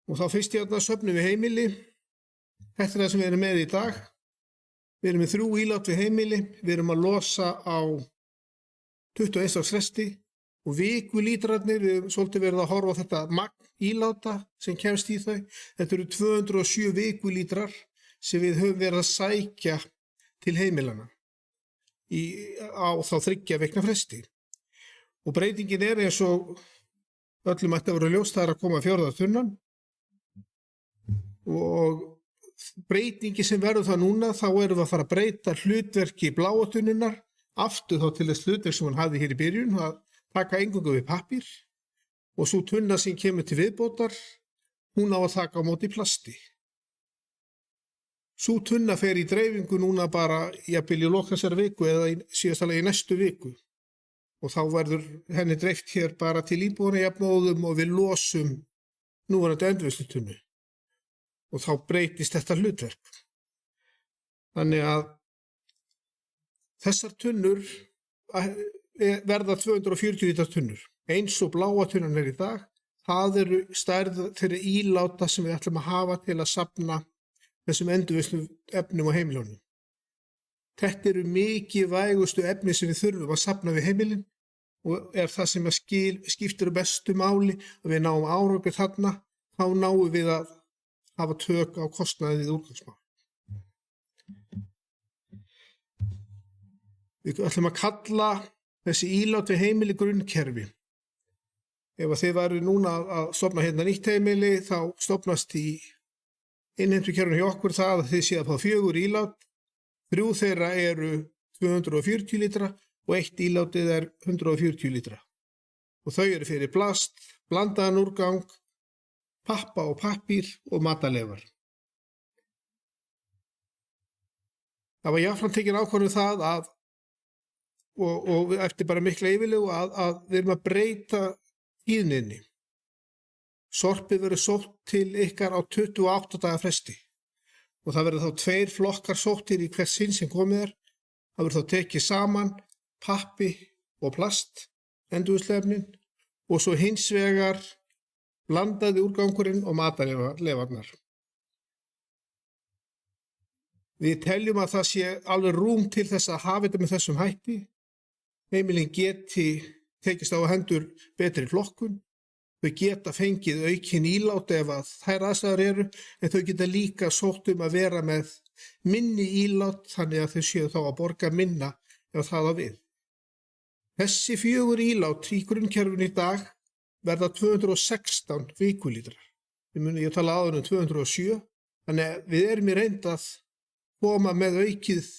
Og þá fyrst hérna söfnun við heimili. Þetta er það sem við erum með í dag. Við erum með 3 ílát við heimili. Við erum að losa á 21 árs fresti og vikulítrarnir, við erum svolítið verið að horfa á þetta magn íláta sem kemst í þau. Þetta eru 207 vikulítrar sem við höfum verið að sækja til heimilana á þá 3 vikna fresti. Og breytingin er eins og öllum ætti að vera ljóst, það er að koma 4. tunnan og breytingi sem verður það núna, þá erum við að fara að breyta hlutverki bláa tunnunar aftur þá til þess hlutverk sem hann hafði hér í byrjun, að taka eingöngu við pappír og svo tunna sem kemur til viðbótar, hún á að taka á móti plasti. Sú tunna fer í dreifingu núna bara jafnvel í lok þessari viku eða síðastalega í næstu viku og þá verður henni dreift hér bara til íbúðanna jafnóðum og við losum núverandi endurvinnslutunnu og þá breytist þetta hlutverk. Þannig að þessar tunnur verða 240 lítrar tunnur. Eins og bláa tunnan er í dag, það eru stærð þeirra íláta sem við ætlum að hafa til að safna þessum endurvinnslu efnum á heimilunum. Þetta eru mikilvægustu efni sem við þurfum að safna við heimilin og er það sem skiptir bestu máli og við náum árangur þarna, þá náum við að hafa tök á kostnaði við úrgangsmál. Við ætlum að kalla þessi ílát við heimili grunnkerfi. Ef þið varu núna að stofna hérna nýtt heimili, þá stofnast í innheimtukerfinu hjá okkur það að þið séð að fá 4 ílát. 3 þeirra eru 240 lítra og 1 ílátið er 140 lítra. Og þau eru fyrir plast, blandaðan úrgang, pappa og pappír og matarleifar. Það var jafnframt tekin ákvörðun það að og eftir bara mikla yfirlegu að við erum að breyta tíðninni. Sorpið verður sótt til ykkar á 28 daga fresti og það verður þá 2 flokkar sóttir í hvert sinn sem komið er. Það verður þá tekið saman pappi og plast, endurvinnsluefnin og svo hins vegar blandaði úrgangurinn og matarleifarnar. Við teljum að það sé alveg rúm til þess að hafa þetta með þessum hætti. Heimilin geti tekist á hendur betri flokkun. Þau geta fengið aukin ílát ef að þær aðstæður eru, en þau geta líka sótt að vera með minni ílát þannig að þau séu þá að borga minna ef það á við. Þessi 4 ílát í grunnkerfinu í dag verða 216 vikulítrar. Ég tala áður 207, þannig að við erum í reynd að koma með aukið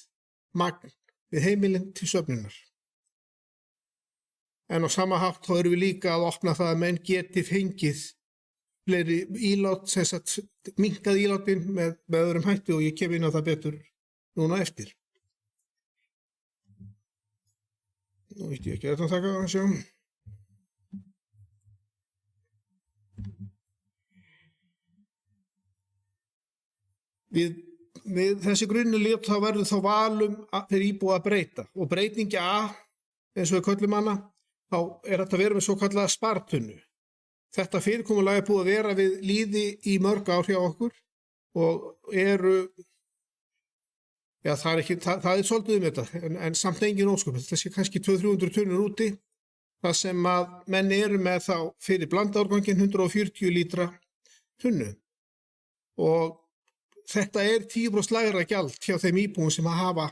magn við heimilin til söfnunar. En á sama hátt þá erum við líka að opna það að menn geti fengið fleiri ílát, sem sagt minnkað ílátin með öðrum hætti og ég kem inn á það betur núna eftir. Nú veit ég ekki að það taka að sjá. Við þessi grunnulíf þá verður þá valum fyrir íbúa að breyta og breytingi A, eins og við köllum hana, þá þetta að vera með svo kallaða spartunnu. Þetta fyrirkomulag búið að vera við lýði í mörg ár hjá okkur og eru, já það er svolítið þetta, en samt engin ósköp. Þessi kannski 200-300 tunnur úti, það sem að menn eru með þá fyrir blandaárganginn 140 lítra tunnu. Og þetta er 10% lægra gjald hjá þeim íbúum sem að hafa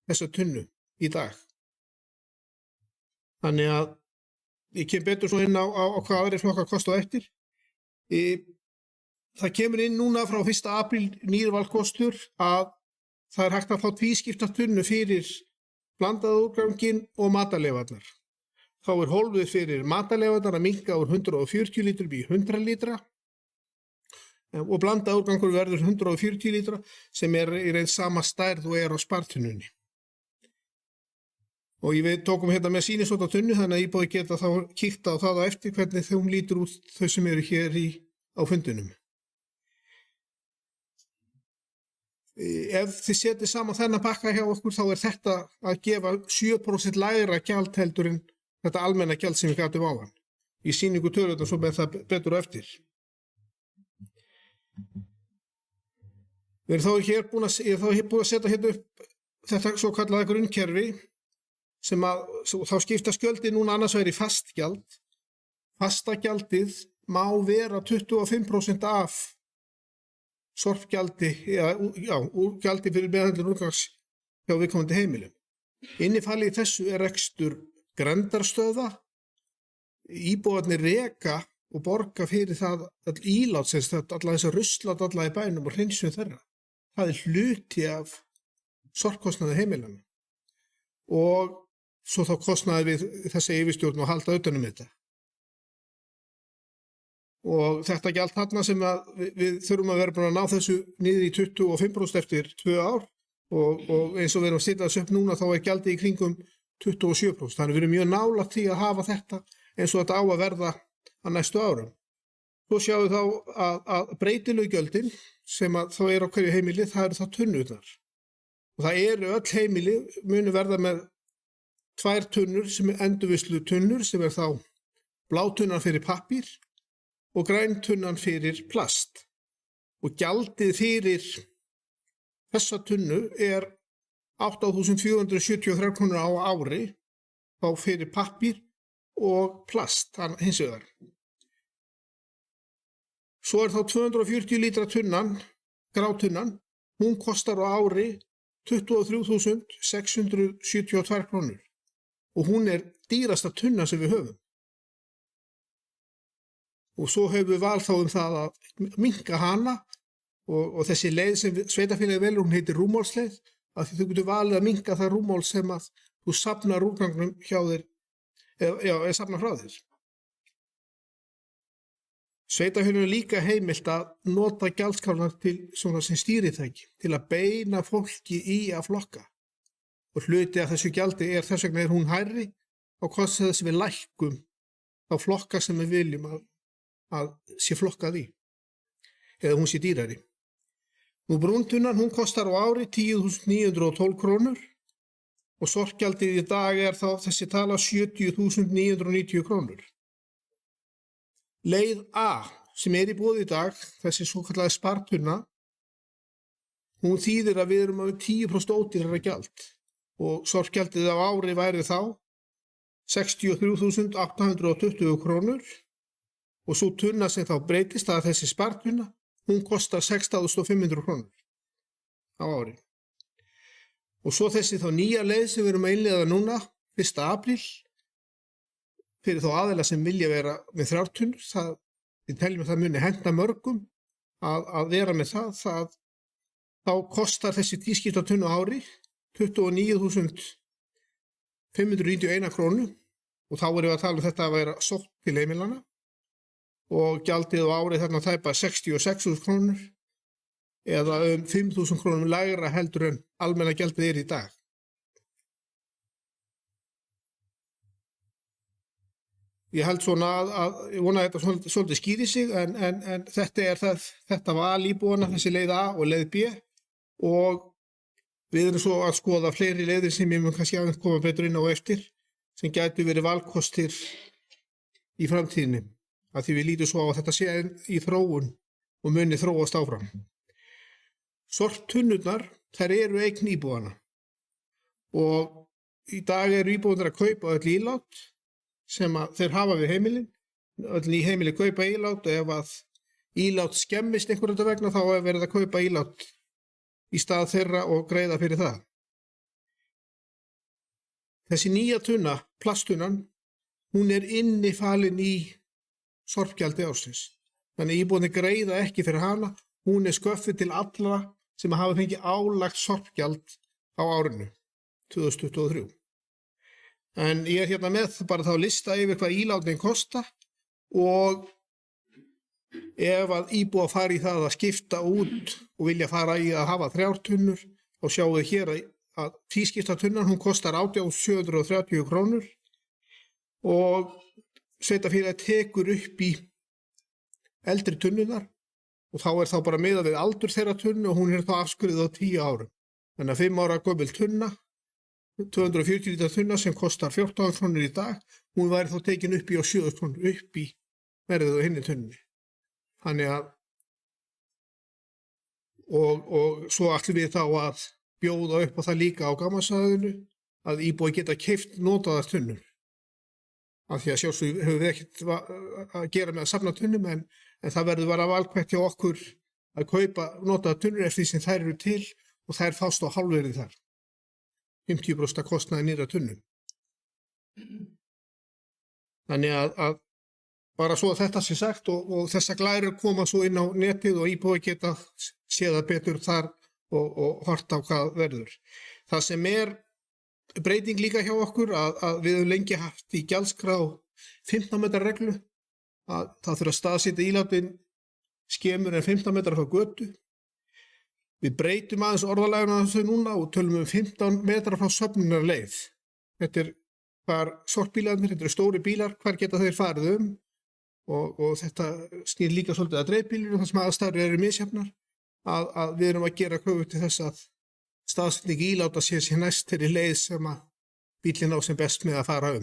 þessa tunnu í dag. Þannig að ég kem betur svo inn á hvað aðrir flokkar kosta á eftir. Það kemur inn núna frá 1. apríl nýr valkostur að það er hægt að fá tvískipta tunnu fyrir blandaðúrganginn og matarleifarnar. Þá er hólfið fyrir matarleifarnar að minnka úr 140 lítrum í 100 lítra og blandaðúrgangur verður 140 lítra sem er í reynd sama stærð og er á spartunnunni. Og við tókum hérna með sýnisvota tunnu þannig að ég búið geta þá kíkt á það á eftir hvernig þau lítur út þau sem eru hér á fundunum. Ef þið setið saman þennan pakka hjá okkur þá er þetta að gefa 7% lægra gjald heldur en þetta almenna gjald sem við gátum á hann. Í sýningu tölurnar svo með það betur á eftir. Við erum þá hér búin að setja hérna upp þetta svo kallaða grunnkerfi sem að þá skipta skjöldin núna annars vegar í fast gjald. Fasta gjaldið má vera 25% af sorpgjaldi, gjaldi fyrir meðhöndlun úrgangs hjá viðkomandi heimilum. Innifalið í þessu er rekstur grenndarstöða, íbúarnir reka og borga fyrir það ílát, alla þess að ruslát alla í bænum og hreinsun þeirra. Það er hluti af sorpkostnaði heimilana. Og svo þá kostnaði við þessi yfirstjórn og halda utan þetta. Og þetta gjald þarna sem við þurfum að vera búin að ná þessu niður í 25% eftir 2 ár og eins og við erum að setja þessu upp núna þá er gjaldið í kringum 27%. Þannig við erum mjög nálægt því að hafa þetta eins og þetta á að verða á næstu árum. Svo sjáum við þá að breytilegu gjöldin sem að þá er á hverju heimili, það eru þá tunnurnar. Og það eru öll heimili munu verða með 2 tunnur sem er endurvinnslu tunnur sem er þá blátunnan fyrir pappír og græntunnan fyrir plast. Og gjaldið fyrir þessa tunnu er 8.473 krónur á ári þá fyrir pappír og plast hins vegar. Svo er þá 240 lítra tunnan, grátunnan, hún kostar á ári 23.672 krónur og hún er dýrasta tunna sem við höfum. Og svo höfum við val þá það að minnka hana og þessi leið sem sveitarfélagið velur, hún heitir rúmmálsleið, að því þú getur valið að minnka það rúmmál sem að þú safnar úrgangnum hjá þér, eða safnar frá þér. Sveitarfélaginu er líka heimilt að nota gjaldskrána til svona sem stýritæki, til að beina fólki í að flokka. Og hluti af þessu gjaldi þess vegna er hún hærri á kostnað þess að við lækkum á flokka sem við viljum að sé flokkað í, eða hún sé dýrari. Nú brúntunnan, hún kostar á ári 10.912 krónur og sorpgjaldið í dag er þá þessi tala 70.990 krónur. Leið A sem er í boði í dag, þessi svo kallaði spartunna, hún þýðir að við erum með 10% ódýrara gjald og sorpgjaldið á ári væri þá 63.820 krónur og svo tunna sem þá breytist að þessi spartunna, hún kostar 6.500 krónur á ári. Og svo þessi þá nýja leið sem við erum að innleiða núna, 1. apríl, fyrir þá aðeila sem vilja vera með 3 tunnur, við teljum að það muni henta mörgum að vera með það, þá kostar þessi 10 skipta tunnu á ári 29.000 591 krónu og þá erum við að tala um þetta að vera sótt til heimilana og gjaldið á árið þarna tæpa 66.000 krónur eða 5.000 krónum lægra heldur en almenna gjaldið í dag. Ég held svona ég vona að þetta svolítið skýri sig en þetta val íbúanna, þessi leið A og leið B og við erum svo að skoða fleiri leiðir sem ég mun kannski aðeins koma betur inn á eftir sem gætu verið valkostir í framtíðinni að því við lítum svo á að þetta sé í þróun og muni þróast áfram. Sorptunnurnar, þær eru eign íbúanna og í dag eru íbúanir að kaupa öll ílát sem að þeir hafa við heimilin, öll í heimili kaupa ílát og ef að ílát skemmist einhverjum vegna þá er verið að kaupa ílát í stað þeirra og greiða fyrir það. Þessi nýja tunna, plasttunnan, hún er innifalin í sorpgjaldi ársins. Þannig íbúanir greiða ekki fyrir hana, hún er sköffuð til allra sem hafa fengið álagt sorpgjald á árinu 2023. En ég er hérna með bara þá lista yfir hvað ílátin kosta og ef að íbúa fari í það að skipta út og vilja fara í að hafa 3 tunnur og sjáum við hér að tvískipta tunnan hún kostar 18.730 krónur og sveitarfélagið tekur upp í eldri tunnunar og þá er þá bara miðað við aldur þeirra tunnu og hún er þá afskurðið á 10 árum. Þannig að 5 ára gömul tunna 240 lítra tunna sem kostar 14 krónur í dag, hún væri þá tekin upp í á 7 krónur upp í verðið á hinni tunni. Þannig að og svo ætlum við þá að bjóða upp á það líka á gammalsvæðinu að íbúi geta keypt notaðar tunnur. Af því að sjálfsög höfum við ekkert að gera með að safna tunnum en það verður bara valkvætt hjá okkur að kaupa notaðar tunnur eftir því sem þær eru til og þær fást á hálfverði þar. 50% kostnaði nýra tunnum. Þannig að bara svo að þetta sé sagt og þessar glærur koma svo inn á netið og íbúi geta séð það betur þar og hort á hvað verður. Það sem er breyting líka hjá okkur að við höfum lengi haft í gjaldskrá 15 metra reglu að það þurfa að staðsetja ílátin skemur en 15 metra frá götu. Við breytum aðeins orðalaguna þessu núna og tölum 15 metra frá söfnunarleið. Þetta er hvar sorpbílarnir, þetta eru stóri bílar, hvar geta þeir farið og þetta snýr líka svolítið að dreifbílur þar sem aðstæður eru misjafnar að við erum að gera kröfu til þess að staðsetning íláta sé næst þeirri leið sem að bílinn á sem best með að fara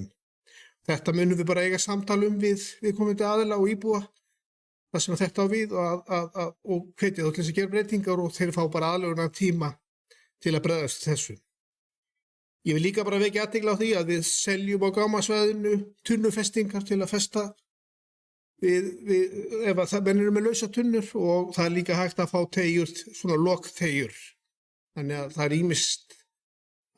Þetta munum við bara eiga samtal við komandi aðila og íbúa það sem þetta á við og hvetja þá til þess að gera breytingar og þeir fá bara aðlögunar tíma til að bregðast þessu. Ég vil líka bara vekja athygli á því að við seljum á gámasvæðinu tunnufestingar til að festa ef að það mennir með lausa tunnur og það er líka hægt að fá teygjur, svona lokteygjur. Þannig að það er ýmist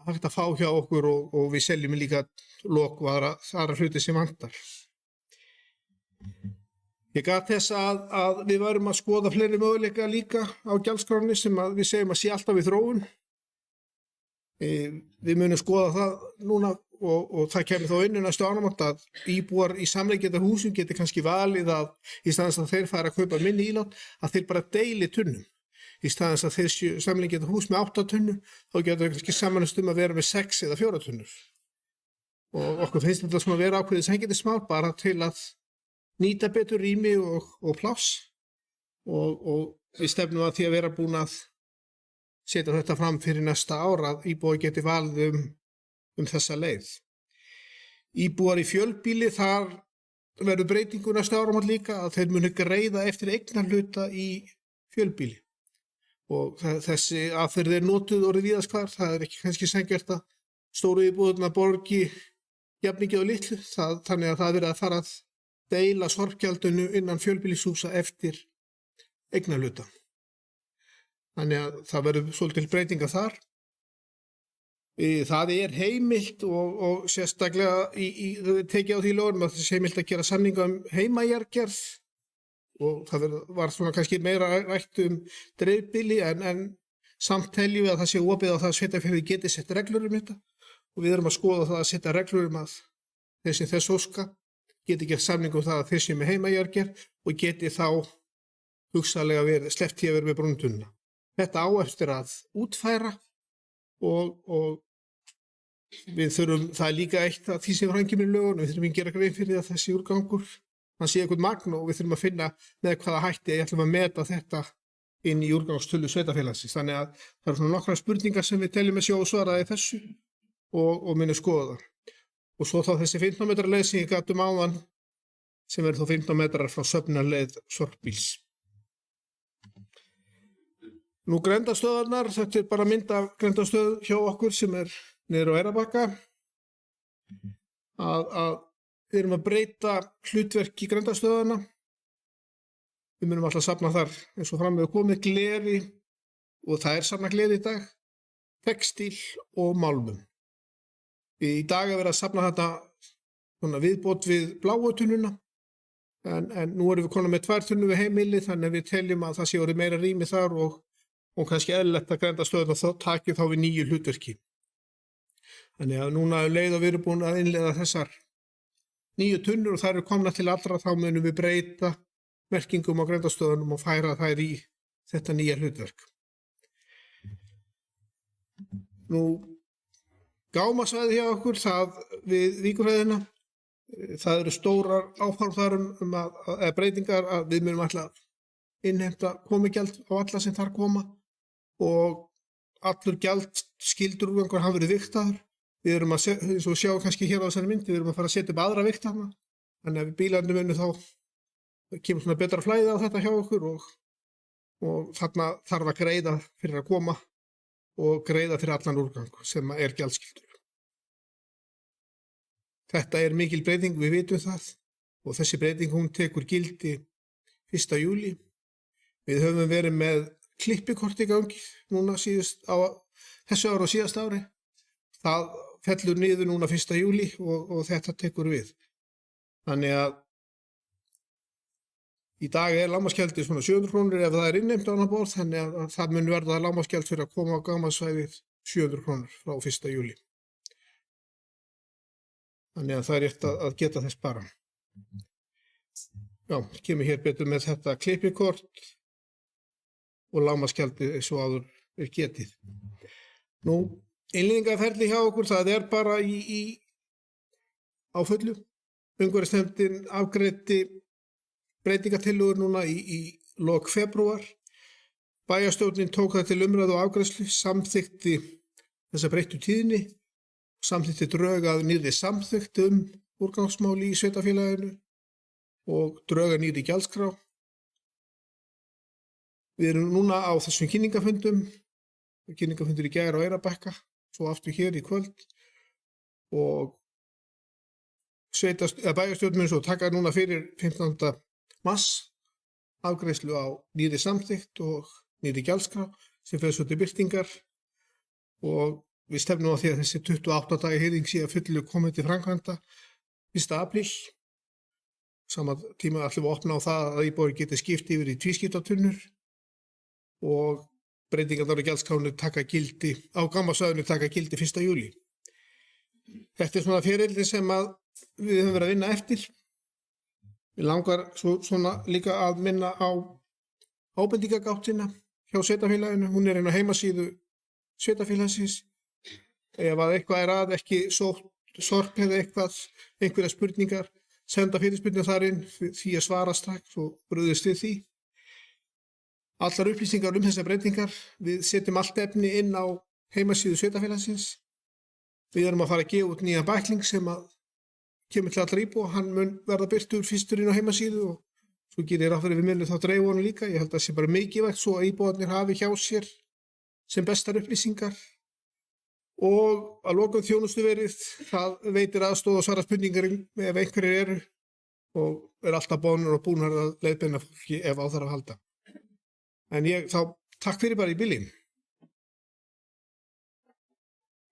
hægt að fá hjá okkur og við seljum líka lok og aðra hluti sem vantar. Ég gat þess að við varum að skoða fleiri möguleika líka á gjaldskránni sem að við segjum að sé alltaf í þróun. Við munum skoða það núna og það kemur þá inn næstu áramót að íbúar í samleikjandi húsum geti kannski valið að í staðins að þeir fara að kaupa minni ílát að þeir bara deili tunnum. Í staðins að þeir samleikjandi hús með 8 tunnur þá getur þau kannski samanast að vera með 6 eða 4 tunnur. Og okkur finnst þetta svona að vera ákveðið sengjandismál bara til að nýta betur rými og pláss og við stefnum að því að vera búin að setja þetta fram fyrir næsta ára að íbúar geti valið þessa leið. Íbúar í fjölbýli þar verður breytingu næsta áramót líka að þeir muni greiða eftir eignarhluta í fjölbýli og þessi aðferð er notuð orðið víðast hvar, það er ekki kannski sanngjarnt að stóru íbúðirnar borgi jafn mikið og litlu, þannig að það er verið að fara að deila sorpgjaldinu innan fjölbýlishúsa eftir eignarhluta. Þannig að það verður svolítil breytinga þar. Það er heimilt og sérstaklega tekið á því lögum að það sé heimilt að gera samninga heimajargerð og það var svona kannski meira rætt dreifbýli en samt teljum við að það sé opið á það að sveitarfélagið geti sett reglur þetta og við erum að skoða það að setja reglur að þeir sem þess óska geti gert samning það að þeir sem er heimajargerð og geti þá hugsaðlega verið sleppt því að vera með brúntunna. Þetta á eftir að útfæra og við þurfum, það er líka eitt að því sem fram kemur í lögunum, við þurfum að gera grein fyrir að þessi úrgangur, hann sé eitthvað magn og við þurfum að finna með hvaða hætti ætlum að meta þetta inn í úrgangstölu sveitarfélagsins. Þannig að það eru svona nokkrar spurningar sem við teljum að sjá og svaraði þessu og munum skoða það. Og svo þá þessi 15 metra leið sem ég gat áðan, sem er þá 15 metrar frá söfnarleið sorpbíls. Nú grendastöðarnar, þetta er bara mynd af grendastöð hjá okkur sem er niður á Eyrarbakka. Við erum að breyta hlutverki grendastöðarna. Við munum alltaf safna þar eins og fram með komið gleri og það er safna gleri í dag, textíl og málmum. Í dag er verið að safna þetta viðbót við bláu tunnuna en nú erum við komin með 2 tunnur við heimili þannig að við teljum að það sé orðið meira rými þar og kannski eðlilegt að grendastöðarna þá taki þá við nýju hlutverki. Þannig að núna leið og við erum búin að innleiða þessar nýju tunnur og þær eru komna til allra, þá munum við breyta merkingum á grendastöðunum og færa þær í þetta nýja hlutverk. Nú, gámasvæði hjá okkur, það við Víkurheiðina, það eru stórar áform þar eða breytingar að við munum alltaf innheimta komugjald á alla sem þar koma og allur gjaldskyldur úrgangur hafa verið vigtaður. Við erum að, eins og sjá kannski hér á þessari myndi, við erum að fara að setja upp aðra vigtana, þannig að við bílarnir munum þá kemur svona betra flæði á þetta hjá okkur og þarna þarf að greiða fyrir að koma og greiða fyrir allan úrgang sem er gjaldskyldur. Þetta er mikil breyting, við vitum það, og þessi breyting hún tekur gildi 1. júlí. Við höfum verið með klippikort í gangi núna síðust á þessu ári og síðast ári. Það fellur niður núna 1. júlí og þetta tekur við. Þannig að í dag er lágmarksgjaldið svona 700 krónur ef það er innheimt á annað borð, þannig að það mun verða lágmarksgjald fyrir að koma á gámasvæðið 700 krónur frá 1. júlí. Þannig að það er rétt að geta þess bara. Já, kemur hér betur með þetta klippikort og lágmarksgjaldið eins og áður er getið. Nú, innleiðingarferli hjá okkur, það er bara á fullu. Umhverfisnefndin afgreiddi breytingatillögur núna í lok febrúar. Bæjarstjórnin tók það til umræðu og afgreiðslu, samþykkti þessa breyttu tíðni, samþykkti drög að nýrri samþykkt úrgangsmáli í sveitarfélaginu og drög að nýrri gjaldskrá. Við erum núna á þessum kynningarfundum, kynningarfundur í gær á Eyrarbakka, svo aftur hér í kvöld og bæjarstjórnin mun svo taka núna fyrir 15. mars afgreiðslu á nýrri samþykkt og nýrri gjaldskrá sem fer svo til birtingar og við stefnum á því að þessi 28 daga hirðing sé að fullu komið til framkvæmda 1. apríl. Sama tíma ætlum við að opna á það að íbúar geti skipt yfir í tvískiptatunnur og breytingarnar á gjaldskránu taka gildi á gámasvæðinu taka gildi 1. júlí. Þetta er svona ferillinn sem við höfum verið að vinna eftir. Við langar svona líka að minna á ábendingagáttina hjá sveitarfélaginu. Hún er inn á heimasíðu sveitarfélagsins. Ef að eitthvað er ekki sorp eða einhverja spurningar, senda fyrirspurningar þar inn því að svara strax og brugðist við því. Allar upplýsingar þessar breytingar, við setjum allt efni inn á heimasíðu sveitarfélagsins. Við erum að fara að gefa út nýjan bækling sem kemur til allra íbúa, hann mun verða birtur fyrstur inn á heimasíðu og svo gerir ég ráð fyrir við munum þá dreifa honum líka. Ég held að það sé bara mikilvægt svo að íbúarnir hafi hjá sér sem bestar upplýsingar og að lokum þjónustuverið, það veitir aðstoð og svara spurningar ef einhverjir eru og er alltaf bónur og búnar að leiðbeina fólki ef á þarf að halda. En ég þá takk fyrir bara í bili.